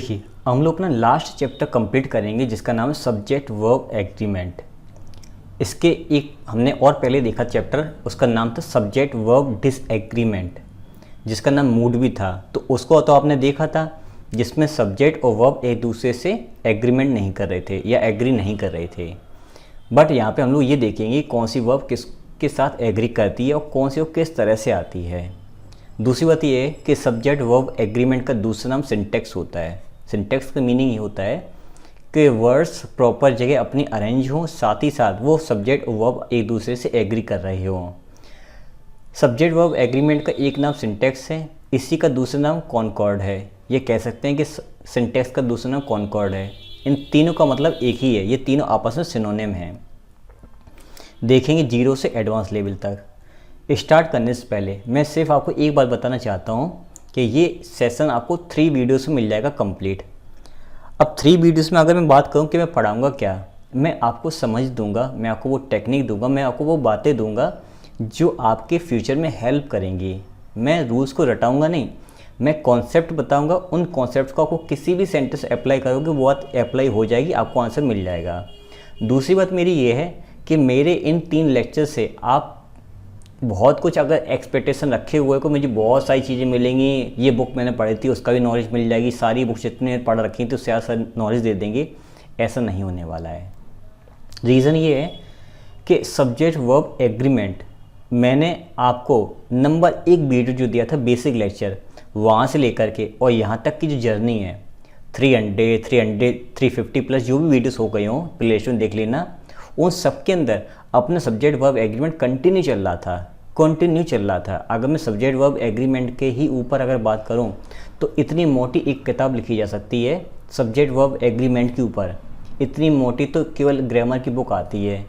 देखिए, हम लोग अपना लास्ट चैप्टर कंप्लीट करेंगे जिसका नाम है सब्जेक्ट वर्ब एग्रीमेंट। इसके एक हमने और पहले देखा चैप्टर, उसका नाम था सब्जेक्ट वर्ब डिसएग्रीमेंट, जिसका नाम मूड भी था। तो उसको तो आपने देखा था, जिसमें सब्जेक्ट और वर्ब एक दूसरे से एग्रीमेंट नहीं कर रहे थे या एग्री नहीं कर रहे थे। बट यहाँ पे हम लोग ये देखेंगे कौन सी वर्ब किसके साथ एग्री करती है और कौन सी वर्ब किस तरह से आती है। दूसरी बात ये है कि सब्जेक्ट वर्ब एग्रीमेंट का दूसरा नाम सिंटेक्स होता है। सिंटेक्स का मीनिंग ये होता है कि वर्ड्स प्रॉपर जगह अपनी अरेंज हों, साथ ही साथ वो सब्जेक्ट और वर्ब एक दूसरे से एग्री कर रहे हों। सब्जेक्ट वर्ब एग्रीमेंट का एक नाम सिंटेक्स है, इसी का दूसरा नाम कॉनकॉर्ड है। ये कह सकते हैं कि सिंटेक्स का दूसरा नाम कॉनकॉर्ड है। इन तीनों का मतलब एक ही है, ये तीनों आपस में सिनोनिम हैं। देखेंगे जीरो से एडवांस लेवल तक। स्टार्ट करने से पहले मैं सिर्फ आपको एक बात बताना चाहता हूँ कि ये सेशन आपको 3 वीडियोस में मिल जाएगा कंप्लीट। अब 3 वीडियोस में अगर मैं बात करूँ कि मैं पढ़ाऊँगा क्या, मैं आपको समझ दूंगा, मैं आपको वो टेक्निक दूंगा, मैं आपको वो बातें दूंगा जो आपके फ्यूचर में हेल्प करेंगी। मैं रूल्स को रटाऊँगा नहीं, मैं कॉन्सेप्ट बताऊँगा। उन कॉन्सेप्ट को आपको किसी भी सेंटेंस अप्लाई करोगे वो बात अप्लाई हो जाएगी, आपको आंसर मिल जाएगा। दूसरी बात मेरी ये है कि मेरे इन 3 लेक्चर से आप बहुत कुछ अगर एक्सपेक्टेशन रखे हुए को मुझे बहुत सारी चीज़ें मिलेंगी, ये बुक मैंने पढ़ी थी उसका भी नॉलेज मिल जाएगी, सारी बुक्स जितने पढ़ रखी थी उससे ज़्यादा नॉलेज दे देंगे, ऐसा नहीं होने वाला है। रीज़न ये है कि सब्जेक्ट वर्ब एग्रीमेंट मैंने आपको नंबर 1 वीडियो जो दिया था बेसिक लेक्चर, वहाँ से लेकर के और यहाँ तक की जो जर्नी है 300, 350 प्लस जो भी वीडियोस हो गए हों प्ले लिस्ट में देख लेना, उन सब के अंदर अपना सब्जेक्ट वर्ब एग्रीमेंट कंटिन्यू चल रहा था। अगर मैं सब्जेक्ट वर्ब एग्रीमेंट के ही ऊपर अगर बात करूं तो इतनी मोटी एक किताब लिखी जा सकती है सब्जेक्ट वर्ब एग्रीमेंट के ऊपर। इतनी मोटी तो केवल ग्रामर की बुक आती है।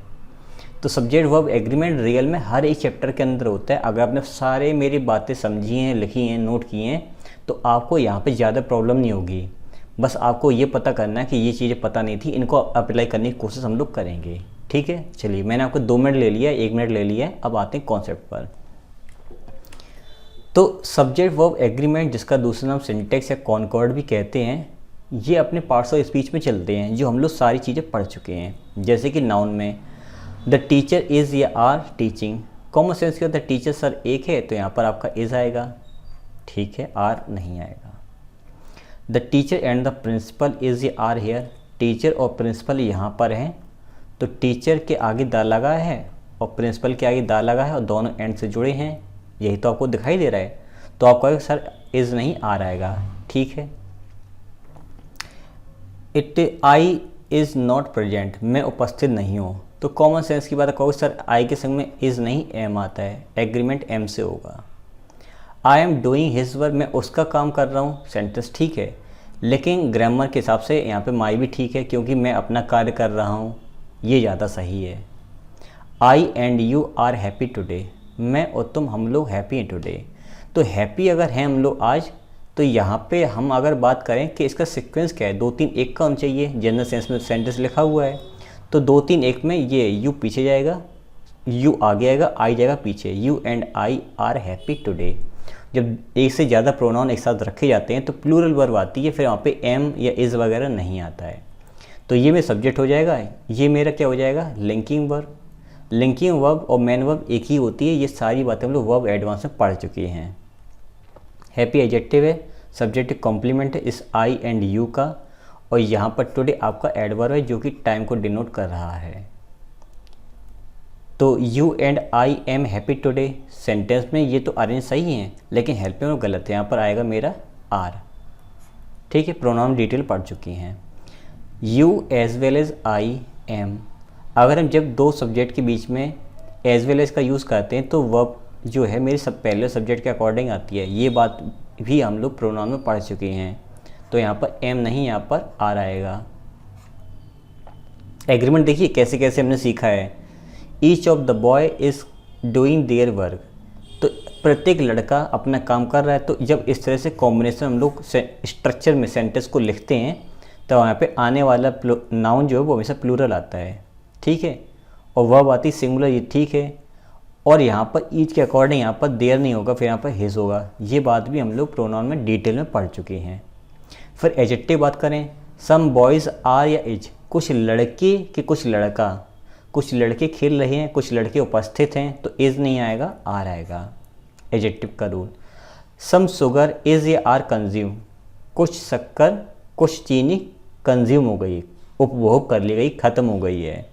तो सब्जेक्ट वर्ब एग्रीमेंट रियल में हर एक चैप्टर के अंदर होता है। अगर आपने सारे मेरी बातें समझी हैं, लिखी हैं, नोट की हैं, तो आपको यहाँ पर ज़्यादा प्रॉब्लम नहीं होगी। बस आपको ये पता करना है कि ये चीज़ें पता नहीं थी, इनको अप्लाई करने की कोशिश हम लोग करेंगे। ठीक है, चलिए मैंने आपको 2 मिनट ले लिया, 1 मिनट ले लिया है, अब आते हैं कॉन्सेप्ट पर। तो सब्जेक्ट वर्ब एग्रीमेंट, जिसका दूसरा नाम सिंटेक्स या कॉनकॉर्ड भी कहते हैं, ये अपने पार्ट्स ऑफ स्पीच में चलते हैं जो हम लोग सारी चीज़ें पढ़ चुके हैं। जैसे कि नाउन में द टीचर इज़ या आर टीचिंग, कॉमन सेंस के द टीचर सर एक है तो यहाँ पर आपका इज़ आएगा, ठीक है, आर नहीं आएगा। The teacher and the principal is या आर हेयर, टीचर और प्रिंसिपल यहाँ पर हैं तो टीचर के आगे द लगा है और प्रिंसिपल के आगे द लगा है और दोनों एंड से जुड़े हैं, यही तो आपको दिखाई दे रहा है। तो आप कहोगे सर इज़ नहीं आ रहेगा, ठीक है। आई इज़ नॉट प्रेजेंट, मैं उपस्थित नहीं हूँ, तो कॉमन सेंस की बात कहोगे सर आई के संग में इज़ नहीं एम आता है, एग्रीमेंट एम से होगा। I am doing his work, मैं उसका काम कर रहा हूँ, सेंटेंस ठीक है, लेकिन ग्रामर के हिसाब से यहाँ पे माई भी ठीक है क्योंकि मैं अपना कार्य कर रहा हूँ, ये ज़्यादा सही है। I and you are happy today, मैं और तुम हम लोग हैप्पी हैं टुडे। तो हैप्पी अगर हैं हम लोग आज, तो यहाँ पे हम अगर बात करें कि इसका सीक्वेंस क्या है, 2 3 1 का होना चाहिए। जनरल सेंस में सेंटेंस लिखा हुआ है तो 2 3 1 में ये यू पीछे जाएगा, यू आगे आएगा, आई जाएगा पीछे। You and I R happy today. जब एक से ज़्यादा प्रोनाउन एक साथ रखे जाते हैं तो प्लूरल वर्ब आती है, फिर वहाँ पे एम या इज़ वगैरह नहीं आता है। तो ये मेरा सब्जेक्ट हो जाएगा, ये मेरा क्या हो जाएगा, लिंकिंग वर्ब। लिंकिंग वर्ब और मेन वर्ब एक ही होती है, ये सारी बातें हम लोग वर्ब एडवांस में पढ़ चुके हैं। हैप्पी एडजेक्टिव है, सब्जेक्ट कॉम्प्लीमेंट है इस आई एंड यू का, और यहाँ पर टुडे आपका एडवर्ब है जो कि टाइम को डिनोट कर रहा है। तो you and I am happy today sentence में ये तो अरेंज सही हैं, लेकिन हेल्प में गलत है, यहाँ पर आएगा मेरा आर, ठीक है। प्रोनाउन डिटेल पढ़ चुकी हैं। You as well as I am, अगर हम जब 2 सब्जेक्ट के बीच में एज वेल एज का यूज़ करते हैं तो वर्ब जो है मेरे पहले सब्जेक्ट के अकॉर्डिंग आती है, ये बात भी हम लोग प्रोनाउन में पढ़ चुके हैं। तो यहाँ पर एम नहीं, यहाँ पर आर आएगा। एग्रीमेंट देखिए कैसे कैसे हमने सीखा है। Each of the boy is doing their work, तो प्रत्येक लड़का अपना काम कर रहा है। तो जब इस तरह से कॉम्बिनेशन हम लोग स्ट्रक्चर में सेंटेंस को लिखते हैं तो यहाँ पे आने वाला नाउन जो है वो हमेशा प्लूरल आता है, ठीक है, और वर्ब आती सिंगुलर, ये ठीक है। और यहाँ पर ईच के अकॉर्डिंग यहाँ पर देयर नहीं होगा, फिर यहाँ पर हिज होगा। ये बात भी हम लोग प्रोनाउन में डिटेल में पढ़ चुके हैं। फिर एडजेक्टिव बात करें, सम बॉयज़ आर या इज, कुछ लड़के कि कुछ लड़का, कुछ लड़के खेल रहे हैं, कुछ लड़के उपस्थित हैं, तो इज़ नहीं आएगा, आर आएगा, एडजेक्टिव का रूल। सम शुगर इज़ या आर कंज्यूम, कुछ शक्कर कुछ चीनी कंज्यूम हो गई, उपभोग कर ली गई, ख़त्म हो गई है।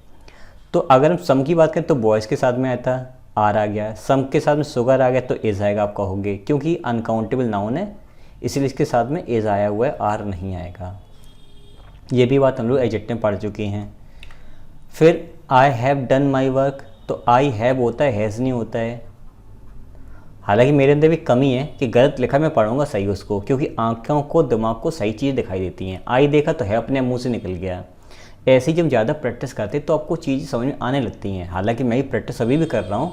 तो अगर हम सम की बात करें तो बॉयज़ के साथ में आता आर आ गया, सम के साथ में शुगर आ गया तो इज़ आएगा, आप कहोगे क्योंकि अनकाउंटेबल नाउन है इसलिए इसके साथ में इज़ आया हुआ है, आर नहीं आएगा। ये भी बात हम लोग एडजेक्टिव में पढ़ चुके हैं। फिर I have done my work, तो आई हैव होता है, हैज़ नहीं होता है। हालांकि मेरे अंदर भी कमी है कि गलत लिखा मैं पढ़ूंगा सही उसको, क्योंकि आँखों को दिमाग को सही चीज़ दिखाई देती हैं। आई देखा तो है अपने मुंह से निकल गया। ऐसे ही जब ज़्यादा प्रैक्टिस करते तो आपको चीज़ें समझ में आने लगती हैं। हालांकि मैं ही प्रैक्टिस अभी भी कर रहा हूँ,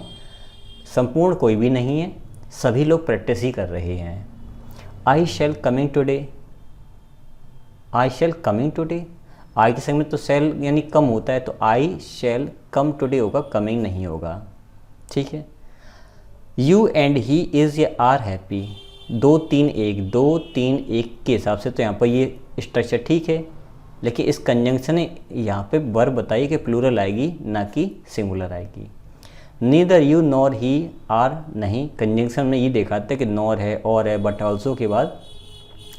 संपूर्ण कोई भी नहीं है, सभी लोग प्रैक्टिस ही कर रहे हैं। आई शैल कमिंग टुडे, आई शैल कमिंग टुडे, आई के संग में तो शैल यानी कम होता है, तो आई शैल कम टुडे होगा, कमिंग नहीं होगा। ठीक है। यू एंड ही इज़ या आर हैप्पी, 2 3 1, 2 3 1 के हिसाब से तो यहाँ पर ये स्ट्रक्चर ठीक है, लेकिन इस कंजंक्शन ने यहाँ पे वर्ब बताइए कि प्लूरल आएगी ना कि सिंगुलर आएगी। Neither you nor he are नहीं, कंजंक्शन में ये दिखाता है कि नॉर है और है, बट ऑल्सो के बाद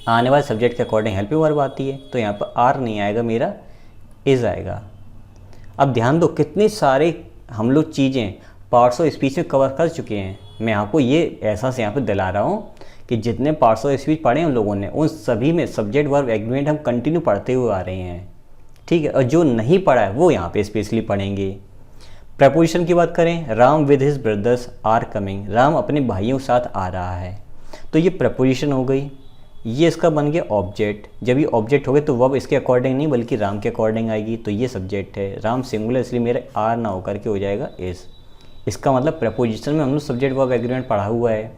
आने वाले सब्जेक्ट के अकॉर्डिंग हेल्पिंग वर्ब आती है, तो यहाँ पर आर नहीं आएगा, मेरा इज़ आएगा। अब ध्यान दो कितने सारे हम लोग चीज़ें पार्ट्स ऑफ स्पीच में कवर कर चुके हैं। मैं आपको ये एहसास यहाँ पे दिला रहा हूँ कि जितने पार्ट्स ऑफ स्पीच पढ़े हम लोगों ने उन सभी में सब्जेक्ट वर्ब एग्रीमेंट हम कंटिन्यू पढ़ते हुए आ रहे हैं। ठीक है। और जो नहीं पढ़ा है वो यहाँ पे स्पेशली पढ़ेंगे। प्रपोजिशन की बात करें, Ram with his brothers are coming, Ram अपने भाइयों के साथ आ रहा है, तो ये प्रपोजिशन हो गई। ये इसका बन गया ऑब्जेक्ट। जब ये ऑब्जेक्ट हो गए तो वर्ब इसके अकॉर्डिंग नहीं बल्कि राम के अकॉर्डिंग आएगी, तो ये सब्जेक्ट है। राम सिंगुलर इसलिए मेरा आर ना होकर के हो जाएगा इज़। इसका मतलब प्रपोजिशन में हम लोग सब्जेक्ट वर्ब एग्रीमेंट पढ़ा हुआ है,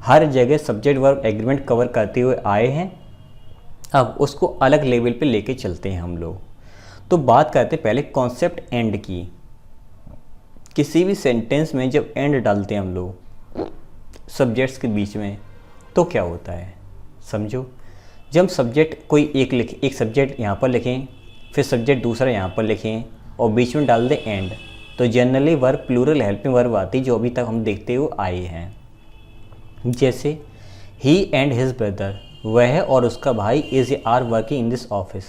हर जगह सब्जेक्ट वर्ब एग्रीमेंट कवर करते हुए आए हैं। अब उसको अलग लेवल पे लेके चलते हैं हम लोग। तो बात करते हैं पहले कॉन्सेप्ट एंड की। किसी भी सेंटेंस में जब एंड डालते हैं हम लोग सब्जेक्ट्स के बीच में तो क्या होता है समझो। जब सब्जेक्ट कोई एक सब्जेक्ट यहाँ पर लिखें, फिर सब्जेक्ट दूसरा यहाँ पर लिखें और बीच में डाल दें एंड, तो generally verb plural helping verb आती जो अभी तक हम देखते हुए आए हैं। जैसे ही एंड हिज ब्रदर, वह और उसका भाई is are working in this office,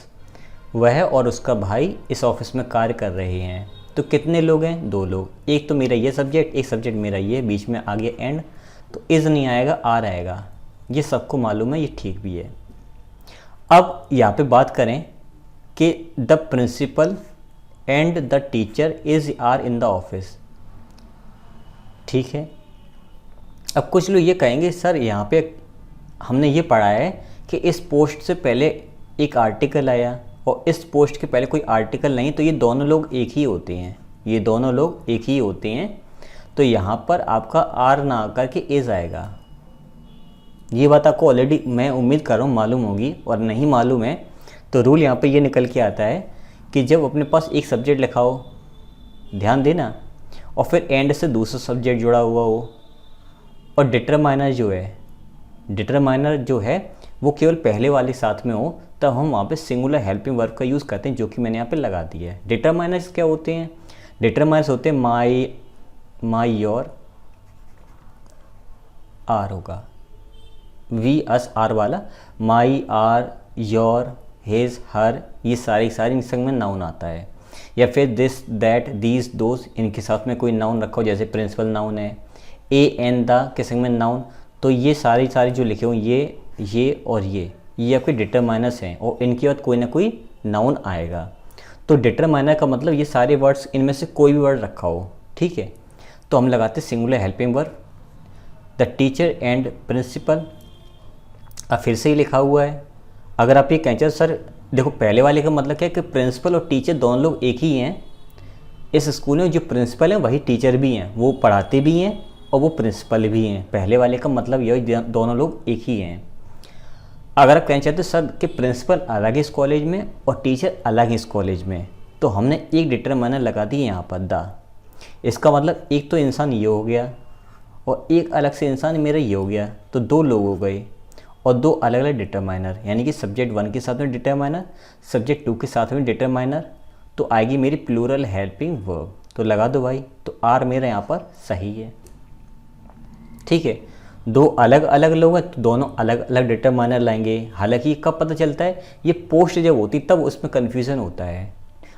वह और उसका भाई इस ऑफिस में कार्य कर रहे हैं। तो कितने लोग हैं? 2 लोग। एक तो मेरा ये सब्जेक्ट, एक सब्जेक्ट मेरा ये, बीच में आ गया एंड, तो इज़ नहीं आएगा, आर आएगा। ये सबको मालूम है, ये ठीक भी है। अब यहाँ पे बात करें कि the principal and the teacher is are in the office. ठीक है। अब कुछ लोग ये कहेंगे सर यहाँ पे हमने ये पढ़ा है कि इस पोस्ट से पहले एक आर्टिकल आया और इस पोस्ट के पहले कोई आर्टिकल नहीं, तो ये दोनों लोग एक ही होते हैं, ये दोनों लोग एक ही होते हैं। तो यहाँ पर आपका आर ना आकर के इज़ आएगा। ये बात आपको ऑलरेडी मैं उम्मीद कर रहा हूँ मालूम होगी, और नहीं मालूम है तो रूल यहाँ पे ये निकल के आता है कि जब अपने पास एक सब्जेक्ट लिखा हो, ध्यान देना, और फिर एंड से दूसरा सब्जेक्ट जुड़ा हुआ हो, और डिटरमाइनर जो है वो केवल पहले वाले साथ में हो, तब हम वहाँ पे सिंगुलर हेल्पिंग वर्ब का यूज़ करते हैं, जो कि मैंने यहाँ पे लगा दिया है। डिटरमाइनर्स क्या होते हैं? डिटरमाइनर्स होते हैं माई योर, आर होगा, वी अस आर वाला, माई आर योर हिज हर, ये सारी संग में नाउन आता है। या फिर दिस दैट दीज दोज, इनके साथ में कोई नाउन रखा हो, जैसे प्रिंसिपल नाउन है, ए एन द के संग में नाउन, तो ये सारी जो लिखे हो ये और ये आपके डिटरमाइनर्स हैं, और इनके बाद कोई ना कोई नाउन आएगा। तो डिटरमाइनर का मतलब ये सारे वर्ड्स, इनमें से कोई भी वर्ड रखा हो। ठीक है। तो हम लगाते singular helping verb, the teacher and principal. अब फिर से ही लिखा हुआ है। अगर आप ये कहें सर देखो पहले वाले का मतलब क्या है कि प्रिंसिपल और टीचर दोनों लोग एक ही हैं। इस स्कूल में जो प्रिंसिपल हैं वही टीचर भी हैं, वो पढ़ाते भी हैं और वो प्रिंसिपल भी हैं। पहले वाले का मतलब यही दोनों लोग एक ही हैं। अगर आप कहना चाहते सर कि प्रिंसिपल अलग है इस कॉलेज में और टीचर अलग है इस कॉलेज में, तो हमने एक डिटरमाइनर लगा दी यहाँ पर द। इसका मतलब एक तो इंसान ये हो गया और एक अलग से इंसान मेरा ये हो गया, तो 2 लोग हो गए। और दो अलग अलग डिटरमाइनर, यानी कि सब्जेक्ट 1 के साथ में डिटरमाइनर, सब्जेक्ट 2 के साथ में डिटरमाइनर, तो आएगी मेरी प्लूरल हेल्पिंग वर्ब। तो लगा दो भाई, तो आर मेरा यहाँ पर सही है। ठीक है, दो अलग अलग लोग हैं तो दोनों अलग अलग डिटरमाइनर लाएंगे। हालांकि ये कब पता चलता है, ये पोस्ट जब होती तब उसमें कन्फ्यूज़न होता है।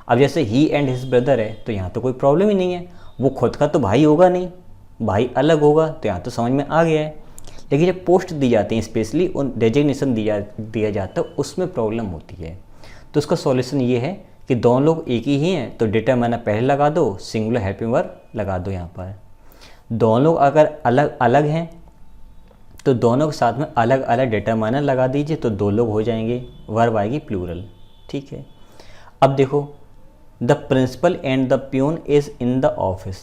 अब जैसे ही एंड हिज ब्रदर है तो यहाँ तो कोई प्रॉब्लम ही नहीं है, वो खुद का तो भाई होगा नहीं, भाई अलग होगा, तो यहाँ तो समझ में आ गया है। लेकिन जब पोस्ट दी जाती है, स्पेशली उन डेजिग्नेशन दिया जाता है, उसमें प्रॉब्लम होती है। तो उसका सॉल्यूशन ये है कि दोनों लोग एक ही हैं तो डिटरमाइनर पहले लगा दो, सिंगुलर हेल्पिंग वर्ब लगा दो। यहाँ पर दोनों लोग अगर अलग अलग हैं तो दोनों के साथ में अलग अलग डिटरमाइनर लगा दीजिए, तो दो लोग हो जाएंगे, वर्ब आएगी प्लूरल। ठीक है, अब देखो, the principal and the peon is in the office.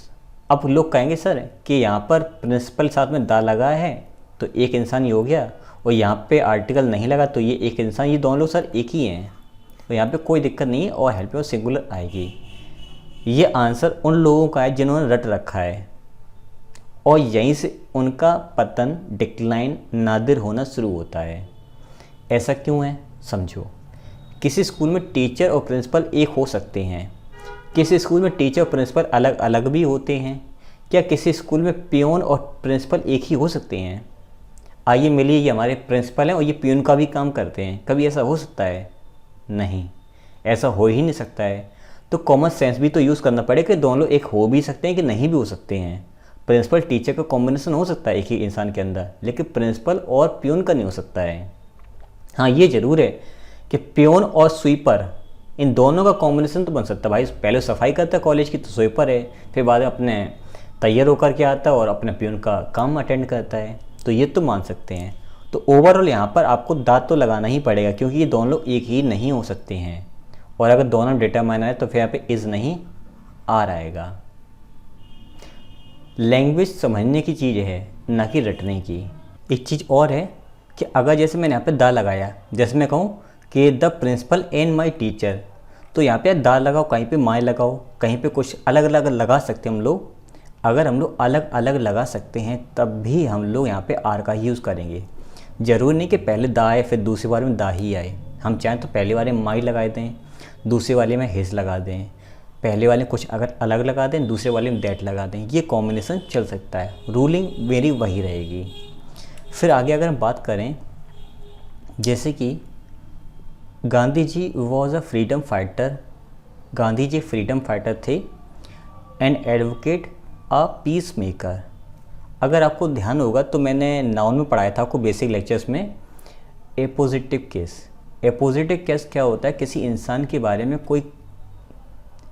अब लोग कहेंगे सर कि यहाँ पर प्रिंसिपल साथ में द लगा है तो एक इंसान ही हो गया, और यहाँ पे आर्टिकल नहीं लगा तो ये एक इंसान, ये दोनों लोग सर एक ही हैं, तो यहाँ पे कोई दिक्कत नहीं है और हेल्पिंग वर्ब सिंगुलर आएगी। ये आंसर उन लोगों का है जिन्होंने रट रखा है और यहीं से उनका पतन, डिक्लाइन, नादिर होना शुरू होता है। ऐसा क्यों है समझो। किसी स्कूल में टीचर और प्रिंसिपल एक हो सकते हैं, किसी स्कूल में टीचर और प्रिंसिपल अलग अलग भी होते हैं। क्या किसी स्कूल में पियोन और प्रिंसिपल एक ही हो सकते हैं? आइए मिलिए, ये हमारे प्रिंसिपल हैं और ये पियोन का भी काम करते हैं, कभी ऐसा हो सकता है? नहीं, ऐसा हो ही नहीं सकता है। तो कॉमन सेंस भी तो यूज़ करना पड़ेगा कि दोनों एक हो भी सकते हैं कि नहीं भी हो सकते हैं। प्रिंसिपल टीचर का कॉम्बिनेशन हो सकता है एक ही इंसान के अंदर, लेकिन प्रिंसिपल और पियोन का नहीं हो सकता है। हाँ, ये ज़रूर है कि पियोन और स्वीपर, इन दोनों का कॉम्बिनेशन तो बन सकता है। भाई पहले सफाई करता है कॉलेज की तो स्वीपर है, फिर बाद में अपने तैयार होकर के आता है और अपने पियोन का काम अटेंड करता है, तो ये तो मान सकते हैं। तो ओवरऑल यहाँ पर आपको दांत तो लगाना ही पड़ेगा, क्योंकि ये दोनों लोग एक ही नहीं हो सकते हैं। और अगर दोनों डिटरमाइनर है तो फिर यहाँ पे इज़ नहीं आ रहेगा। लैंग्वेज समझने की चीज़ है, ना कि रटने की। एक चीज़ और है कि अगर जैसे मैंने यहाँ पे दा लगाया, जैसे मैं कहूँ कि the principal and my teacher, तो यहाँ पे दा लगाओ, कहीं पे माई लगाओ, कहीं पे कुछ अलग अलग लगा सकते हैं हम लोग। अगर हम लोग अलग अलग लगा सकते हैं तब भी हम लोग यहाँ पे आर का ही यूज़ करेंगे। ज़रूरी नहीं कि पहले दा आए फिर दूसरी बार में दा ही आए। हम चाहें तो पहले वाले में माई लगा दें, दूसरे वाले में हिज लगा दें, पहले वाले कुछ अगर अलग लगा दें, दूसरे वाले में दैट लगा दें, ये कॉम्बिनेशन चल सकता है। रूलिंग मेरी वही रहेगी। फिर आगे अगर हम बात करें, जैसे कि Gandhi ji was a freedom fighter, Gandhi ji freedom fighter थे, and advocate a peace maker. अगर आपको ध्यान होगा तो मैंने नाउन में पढ़ाया था आपको बेसिक लेक्चर्स में, एपोजिटिव केस। एपोजिटिव केस क्या होता है? किसी इंसान के बारे में कोई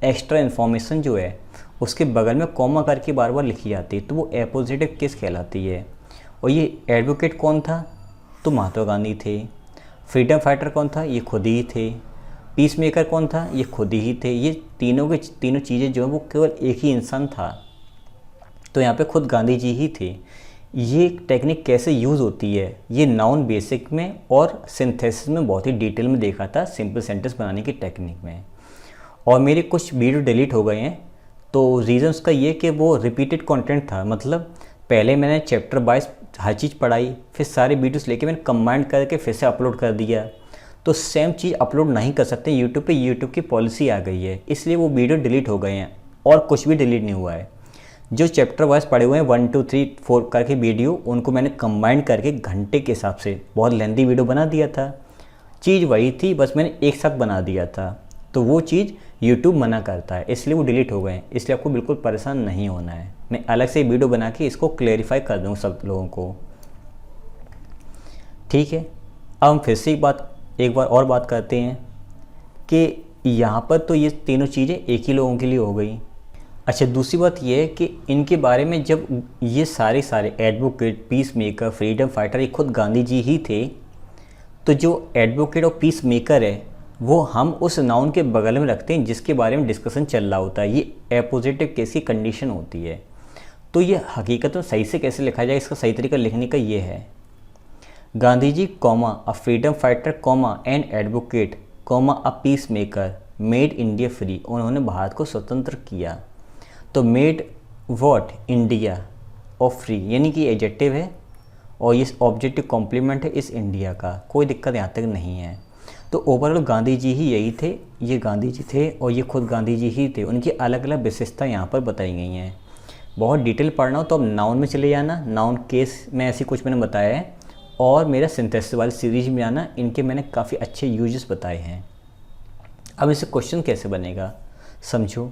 एक्स्ट्रा इन्फॉर्मेशन जो है उसके बगल में कॉमा करके बार बार लिखी जाती है, तो वो एपोजिटिव केस कहलाती है। और ये एडवोकेट कौन था? तो महात्मा गांधी थे। फ्रीडम फाइटर कौन था? ये खुद ही थे। पीस मेकर कौन था? ये खुद ही थे। ये तीनों के तीनों चीज़ें जो हैं वो केवल एक ही इंसान था, तो यहाँ पे खुद गांधी जी ही थे। ये टेक्निक कैसे यूज़ होती है, ये नाउन बेसिक में और सिंथेसिस में बहुत ही डिटेल में देखा था, सिंपल सेंटेंस बनाने की टेक्निक में। और मेरे कुछ वीडियो डिलीट हो गए हैं, तो रीज़न उसका ये कि वो रिपीटेड कंटेंट था। मतलब पहले मैंने चैप्टर वाइज हर चीज़ पढ़ाई, फिर सारे वीडियोस लेके मैंने कंबाइंड करके फिर से अपलोड कर दिया, तो सेम चीज़ अपलोड नहीं कर सकते यूट्यूब पे। यूट्यूब की पॉलिसी आ गई है, इसलिए वो वीडियो डिलीट हो गए हैं और कुछ भी डिलीट नहीं हुआ है। जो चैप्टर वाइज पढ़े हुए हैं 1 2 3 4 करके वीडियो, उनको मैंने कंबाइंड करके घंटे के हिसाब से बहुत लेंथी वीडियो बना दिया था। चीज़ वही थी, बस मैंने एक साथ बना दिया था, तो वो चीज़ यूट्यूब मना करता है, इसलिए वो डिलीट हो गए हैं। इसलिए आपको बिल्कुल परेशान नहीं होना है, मैं अलग से वीडियो बना के इसको क्लेरिफाई कर दूँ सब लोगों को। ठीक है, अब हम फिर से एक बार और बात करते हैं कि यहाँ पर तो ये तीनों चीज़ें एक ही लोगों के लिए हो गई। अच्छा, दूसरी बात ये है कि इनके बारे में जब ये सारे advocate, peace maker, freedom fighter, ये खुद गांधी जी ही थे, तो जो एडवोकेट और पीस मेकर है वो हम उस नाउन के बगल में रखते हैं जिसके बारे में डिस्कशन चल रहा होता है। ये एपोजिटिव केस की कंडीशन होती है। तो ये हकीकत में सही से कैसे लिखा जाए, इसका सही तरीका लिखने का ये है, Gandhi ji comma a freedom fighter comma an advocate comma a peace maker made India free. उन्होंने भारत को स्वतंत्र किया। तो मेड व्हाट? इंडिया और फ्री, यानी कि एडजेक्टिव है और ये ऑब्जेक्टिव कॉम्प्लीमेंट है इस इंडिया का, कोई दिक्कत यहाँ तक नहीं है। तो ओवरऑल गांधी जी ही यही थे, ये गांधी जी थे और ये खुद गांधी जी ही थे। उनकी अलग अलग विशेषता यहाँ पर बताई गई हैं। बहुत डिटेल पढ़ना हो तो अब नाउन में चले जाना, नाउन केस में ऐसी कुछ मैंने बताया है, और मेरा सिंथेसिस वाली सीरीज में आना, इनके मैंने काफ़ी अच्छे यूजेस बताए हैं। अब इससे क्वेश्चन कैसे बनेगा समझो।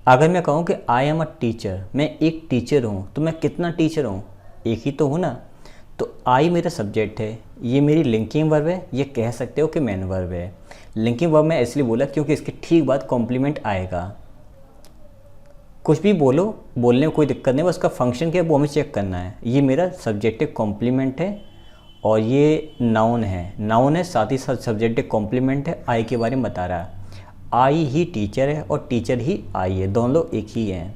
अगर मैं कहूँ कि आई एम अ टीचर, मैं एक टीचर हूँ, तो मैं कितना टीचर हूँ, एक ही तो हूँ ना। तो आई मेरा सब्जेक्ट है, ये मेरी लिंकिंग वर्ब है, ये कह सकते हो कि मेन वर्ब है। लिंकिंग वर्ब मैं इसलिए बोला क्योंकि इसके ठीक बाद कॉम्प्लीमेंट आएगा। कुछ भी बोलो, बोलने में कोई दिक्कत नहीं, बस उसका फंक्शन क्या है वो हमें चेक करना है। ये मेरा सब्जेक्टिव कॉम्प्लीमेंट है और ये नाउन है, नाउन है साथ ही साथ सब्जेक्टिव कॉम्प्लीमेंट है, आई के बारे में बता रहा है। आई ही टीचर है और टीचर ही आई है, दोनों लोग एक ही हैं,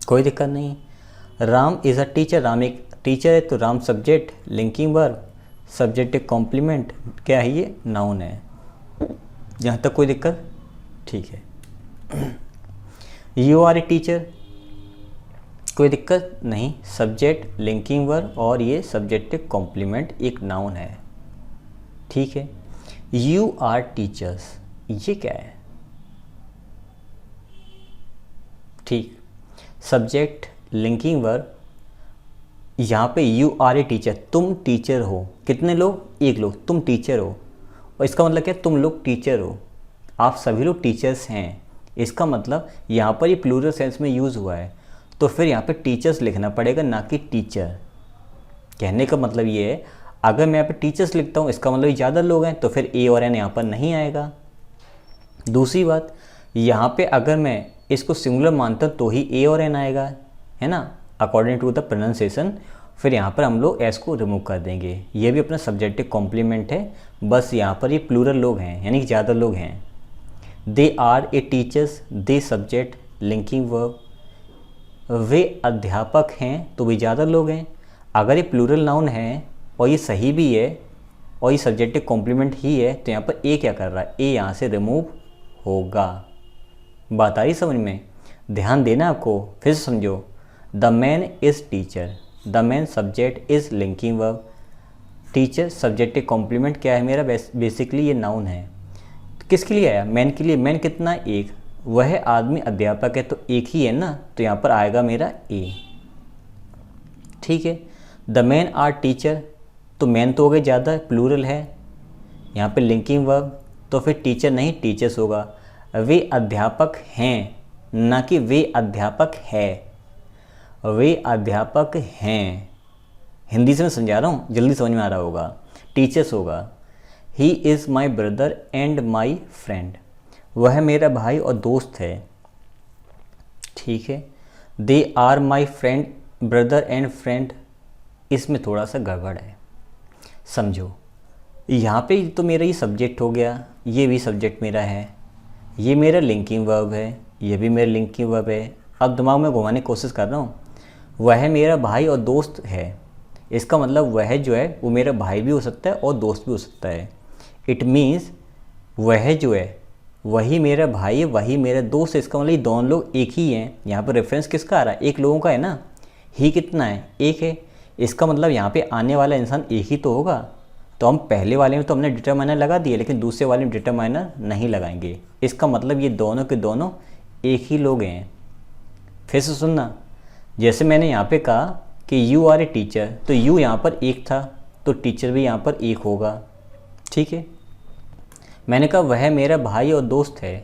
कोई दिक्कत नहीं। Ram is a teacher, Ram एक टीचर है, तो Ram subject, linking verb, subjective complement क्या है, ये नाउन है। यहाँ तक कोई दिक्कत, ठीक है। यू आर ए टीचर, कोई दिक्कत नहीं, सब्जेक्ट, लिंकिंग वर्ब और ये सब्जेक्टिव कॉम्प्लीमेंट एक नाउन है, ठीक है। यू आर टीचर्स, ये क्या है, ठीक, सब्जेक्ट, लिंकिंग वर्ब, यहाँ पे यू आर ए टीचर, तुम टीचर हो, कितने लोग, एक लोग, तुम टीचर हो, और इसका मतलब क्या, तुम लोग टीचर हो, आप सभी लोग टीचर्स हैं। इसका मतलब यहाँ पर ये प्लूरल सेंस में यूज़ हुआ है, तो फिर यहाँ पे टीचर्स लिखना पड़ेगा, ना कि टीचर। कहने का मतलब ये है, अगर मैं यहाँ पे टीचर्स लिखता हूँ इसका मतलब ज़्यादा लोग हैं, तो फिर ए और एन यहाँ पर नहीं आएगा। दूसरी बात, यहाँ पे अगर मैं इसको सिंगुलर मानता हूँ तो ही ए और एन आएगा, है ना, अकॉर्डिंग टू द प्रोनाउंसिएशन। फिर यहाँ पर हम लोग एस को रिमूव कर देंगे, ये भी अपना सब्जेक्टिव कॉम्प्लीमेंट है, बस यहाँ पर ये प्लूरल लोग हैं, यानी कि ज़्यादा लोग हैं। They are a teachers, they subject, linking verb, वे अध्यापक हैं, तो भी ज़्यादा लोग हैं। अगर ये प्लूरल नाउन है और ये सही भी है और ये सब्जेक्टिव कॉम्प्लीमेंट ही है, तो यहाँ पर ए क्या कर रहा है, ए यहाँ से रिमूव होगा। बात आ रही समझ में, ध्यान देना आपको, फिर से समझो। The man is teacher, the man subject is linking verb, teacher subjective complement क्या है मेरा, बेसिकली ये नाउन है। तो किसके लिए आया, मैन के लिए। मैन कितना, एक, वह आदमी अध्यापक है, तो एक ही है ना, तो यहाँ पर आएगा मेरा ए, ठीक है। द मैन आर टीचर, तो मैन तो हो गए ज़्यादा, प्लूरल है, यहाँ पे लिंकिंग वर्ब, तो फिर टीचर नहीं टीचर्स होगा। वे अध्यापक हैं, ना कि वे अध्यापक है, वे अध्यापक हैं। हिंदी से मैं समझा रहा हूँ, जल्दी समझ में आ रहा होगा। टीचर्स होगा। He is my brother and my friend, वह मेरा भाई और दोस्त है, ठीक है। They are my friend, brother and friend, इसमें थोड़ा सा गड़बड़ है, समझो। यहाँ पे तो मेरा ये सब्जेक्ट हो गया, ये भी सब्जेक्ट मेरा है, ये मेरा लिंकिंग वर्ब है, ये भी मेरा लिंकिंग वर्ब है। अब दिमाग में घुमाने की कोशिश कर रहा हूँ। वह मेरा भाई और दोस्त है, इसका मतलब वह जो है वो मेरा भाई भी हो सकता है और दोस्त भी हो सकता है। इट मीन्स वह जो है वही मेरा भाई है, वही मेरा दोस्त है, इसका मतलब ये दोनों लोग एक ही हैं। यहाँ पर रेफरेंस किसका आ रहा है, एक लोगों का है ना। ही कितना है, एक है, इसका मतलब यहाँ पे आने वाला इंसान एक ही तो होगा। तो हम पहले वाले में तो हमने डिटरमाइनर लगा दिया, लेकिन दूसरे वाले में डिटरमाइनर नहीं लगाएंगे। इसका मतलब ये दोनों के दोनों एक ही लोग हैं। फिर से सुनना, जैसे मैंने यहाँ पे कहा कि यू आर ए टीचर, तो यू यहाँ पर एक था, तो टीचर भी यहाँ पर एक होगा, ठीक है। मैंने कहा वह मेरा भाई और दोस्त है,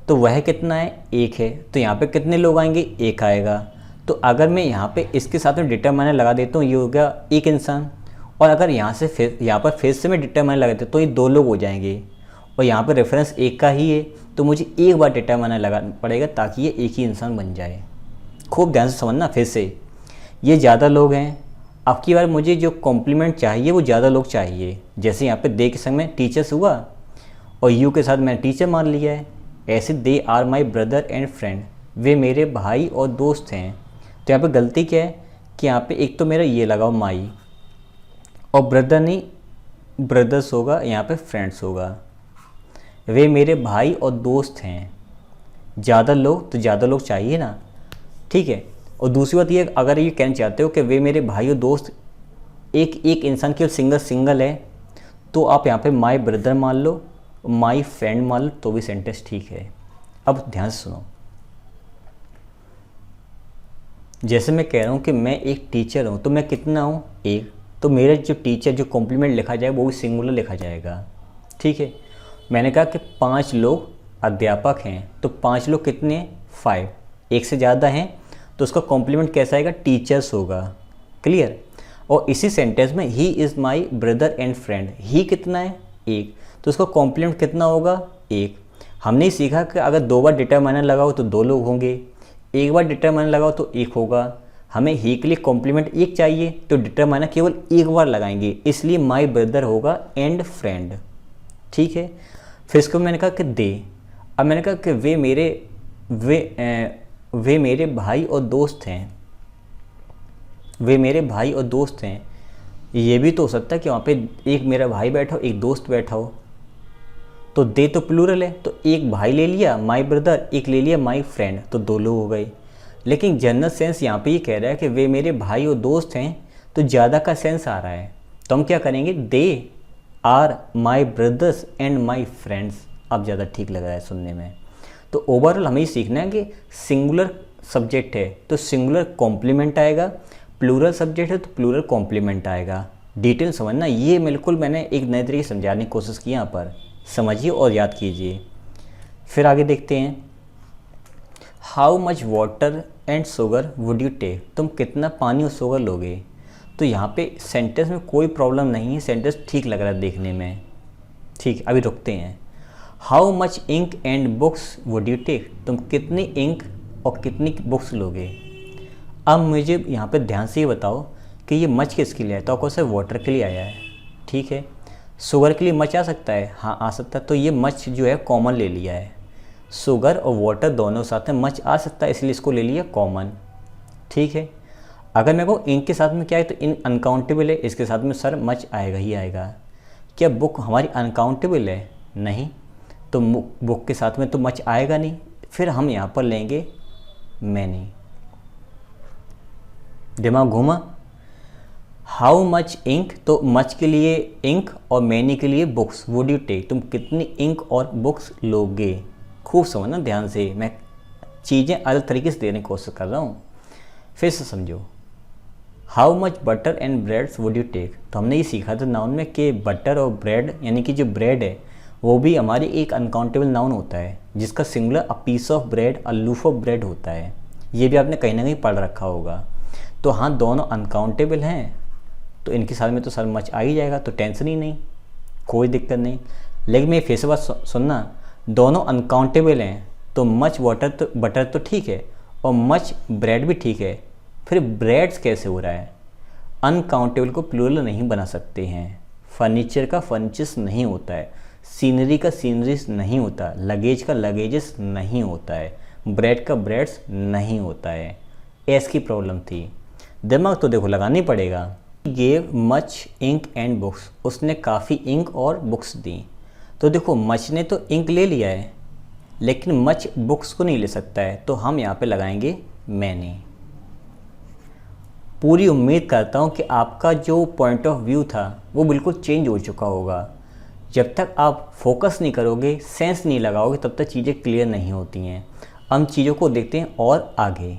तो वह कितना है, एक है, तो यहाँ पे कितने लोग आएंगे, एक आएगा। तो अगर मैं यहाँ पे इसके साथ में डिटरमाइनर लगा देता हूँ, ये हो गया एक इंसान, और अगर यहाँ से फिर यहाँ पर फिर से मैं डिटरमाइनर लगा देता हूँ तो ये दो लोग हो जाएंगे, और यहाँ पर रेफरेंस एक का ही है, तो मुझे एक बार डिटरमाइनर लगाना पड़ेगा ताकि ये एक ही इंसान बन जाए। खूब ध्यान से समझना। फिर से, ये ज़्यादा लोग हैं, अब की बार मुझे जो कॉम्प्लीमेंट चाहिए वो ज़्यादा लोग चाहिए। जैसे यहाँ पे दे के संग में टीचर्स हुआ और यू के साथ मैंने टीचर मान लिया है, ऐसे they are my brother and friend, वे मेरे भाई और दोस्त हैं। तो यहाँ पे गलती क्या है कि यहाँ पे एक तो मेरा ये लगाओ माई, और ब्रदर नहीं ब्रदर्स होगा, यहाँ पे फ्रेंड्स होगा। वे मेरे भाई और दोस्त हैं, ज़्यादा लोग तो ज़्यादा लोग चाहिए ना, ठीक है। और दूसरी बात ये, अगर ये कहना चाहते हो कि वे मेरे भाई और दोस्त एक एक इंसान केवल सिंगल है तो आप यहाँ पे माई ब्रदर मान लो, माई फ्रेंड मान लो तो भी सेंटेंस ठीक है। अब ध्यान से सुनो, जैसे मैं कह रहा हूँ कि मैं एक टीचर हूँ तो मैं कितना हूँ, एक, तो मेरा जो टीचर जो कॉम्प्लीमेंट लिखा जाएगा वो भी सिंगुलर लिखा जाएगा, ठीक है। मैंने कहा कि 5 लोग अध्यापक हैं तो 5 लोग कितने हैं, 5, एक से ज़्यादा हैं तो उसका कॉम्प्लीमेंट कैसा आएगा, टीचर्स होगा, क्लियर। और इसी सेंटेंस में ही is my brother and friend, ही कितना है, एक, तो उसका कॉम्प्लीमेंट कितना होगा, एक। हमने सीखा कि अगर 2 बार डिटरमाइनर लगाओ तो 2 लोग होंगे, 1 बार डिटरमाइनर लगाओ तो 1 होगा। हमें ही के लिए कॉम्प्लीमेंट 1 चाहिए तो डिटरमाइनर केवल 1 बार लगाएंगे, इसलिए माई ब्रदर होगा एंड फ्रेंड, ठीक है। फिर इसको मैंने कहा कि दे, अब मैंने कहा कि वे मेरे भाई और दोस्त हैं, वे मेरे भाई और दोस्त हैं। ये भी तो हो सकता है कि वहाँ पे एक मेरा भाई बैठा हो, एक दोस्त बैठा हो, तो दे तो प्लूरल है तो एक भाई ले लिया माई ब्रदर, एक ले लिया माई फ्रेंड, तो 2 लोग हो गए। लेकिन जनरल सेंस यहाँ पे ये कह रहा है कि वे मेरे भाई और दोस्त हैं तो ज़्यादा का सेंस आ रहा है, तो हम क्या करेंगे, they are my brothers and my friends. अब ज़्यादा ठीक लग रहा है सुनने में। तो ओवरऑल हमें ये सीखना है कि सिंगुलर सब्जेक्ट है तो सिंगुलर कॉम्प्लीमेंट आएगा, प्लूरल सब्जेक्ट है तो प्लूरल कॉम्प्लीमेंट आएगा। डिटेल समझना, ये बिल्कुल मैंने एक नए तरीके से समझाने की कोशिश की, यहाँ पर समझिए और याद कीजिए। फिर आगे देखते हैं, how much water and sugar would you take, तुम कितना पानी और शुगर लोगे। तो यहाँ पे सेंटेंस में कोई प्रॉब्लम नहीं है, सेंटेंस ठीक लग रहा है देखने में, ठीक। अभी रुकते हैं। How much ink and books would you take, तुम कितनी इंक और कितनी बुक्स लोगे। अब मुझे यहाँ पे ध्यान से ये बताओ कि ये मच किसके लिए आया, तो आपको सिर्फ वाटर के लिए आया है, ठीक है। शुगर के लिए मच आ सकता है, हाँ आ सकता है, तो ये मच जो है कॉमन ले लिया है। शुगर और वाटर दोनों साथ में मच आ सकता है, इसलिए इसको ले लिया कॉमन, ठीक है। अगर मेरे को इंक के साथ में क्या है तो इन अनकाउंटेबल है, इसके साथ में सर मच आएगा ही आएगा। क्या बुक हमारी अनकाउंटेबल है, नहीं, तो बुक के साथ में तो मच आएगा नहीं, फिर हम यहाँ पर लेंगे मैनी। दिमाग घूमा। हाउ मच इंक, तो मच के लिए इंक और मैनी के लिए बुक्स, वुड यू टेक, तुम कितनी इंक और बुक्स लोगे। खूब समझना ध्यान से, मैं चीज़ें अलग तरीके से देने की कोशिश कर रहा हूँ, फिर से समझो। How much butter and breads would you take, तो हमने ये सीखा था नाउन में कि बटर और ब्रेड, यानी कि जो ब्रेड है वो भी हमारी एक अनकाउंटेबल नाउन होता है, जिसका singular a piece of bread, a loaf of bread होता है। ये भी आपने कहीं ना कहीं पढ़ रखा होगा। तो हाँ, दोनों अनकाउंटेबल हैं तो इनके साथ में तो सर मच आ ही जाएगा, तो टेंशन ही नहीं, कोई दिक्कत नहीं। लेकिन मैं फिर से बात सुनना, दोनों अनकाउंटेबल हैं तो मच बटर तो ठीक है और मच ब्रेड भी ठीक है, फिर ब्रेड्स कैसे हो रहा है। अनकाउंटेबल को प्लूरल नहीं बना सकते हैं, फर्नीचर का फर्नीचर्स नहीं होता है, सीनरी का सीनरीज नहीं होता, लगेज का लगेजेस नहीं होता है, ब्रेड का ब्रेड्स नहीं होता है। एस की प्रॉब्लम थी, दिमाग तो देखो लगानी पड़ेगा। Gave much ink and books, उसने काफ़ी इंक और बुक्स दी। तो देखो मच ने तो इंक ले लिया है लेकिन मच बुक्स को नहीं ले सकता है, तो हम यहाँ पे लगाएंगे मैनी। पूरी उम्मीद करता हूँ कि आपका जो पॉइंट ऑफ व्यू था वो बिल्कुल चेंज हो चुका होगा। जब तक आप फोकस नहीं करोगे, सेंस नहीं लगाओगे, तब तक चीज़ें क्लियर नहीं होती हैं। हम चीज़ों को देखते हैं और आगे।